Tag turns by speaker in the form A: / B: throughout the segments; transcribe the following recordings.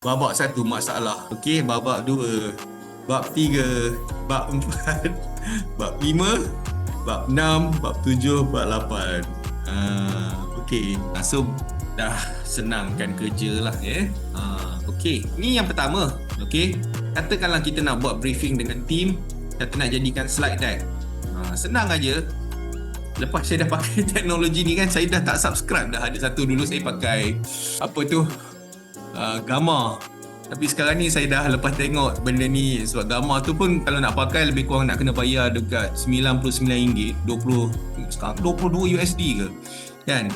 A: babak 1 masalah. Okey, babak 2, bab 3, bab 4, bab 5, bab 6, bab 7, bab 8. Okey. So dah senangkan kerja lah ya. Okey, ni yang pertama. Okey, katakanlah kita nak buat briefing dengan team, kita nak jadikan slide deck. Senang aja. Lepas saya dah pakai teknologi ni kan, saya dah tak subscribe dah. Ada satu dulu saya pakai apa tu, Gamma. Tapi sekarang ni saya dah lepas tengok benda ni, sebab Gamma tu pun kalau nak pakai lebih kurang nak kena bayar dekat RM99, 20 sekarang 22 USD ke kan.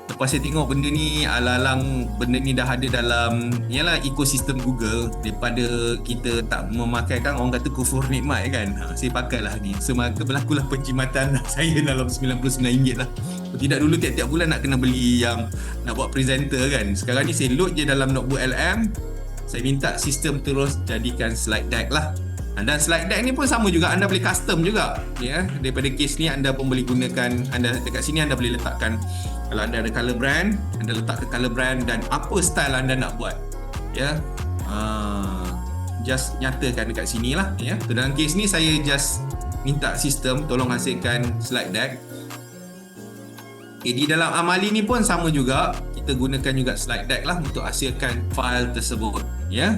A: Lepas saya tengok benda ni, alang-alang benda ni dah ada dalam yalah ekosistem Google, daripada kita tak memakaikan, orang kata kufur nikmat kan. Saya pakailah ni. So maka berlakulah penjimatan saya dalam RM99 lah. Tidak dulu tiap-tiap bulan nak kena beli yang nak buat presenter kan. Sekarang ni saya load je dalam notebook LM. Saya minta sistem terus jadikan slide deck lah. Dan slide deck ni pun sama juga, anda boleh custom juga ya. Daripada case ni anda pun boleh gunakan, anda dekat sini anda boleh letakkan, kalau anda ada color brand, anda letak ke color brand dan apa style anda nak buat ya. Just nyatakan dekat sini lah ya. Dalam case ni saya just minta sistem tolong hasilkan slide deck. Di dalam Amali ni pun sama juga, kita gunakan juga slide deck lah untuk hasilkan file tersebut ya.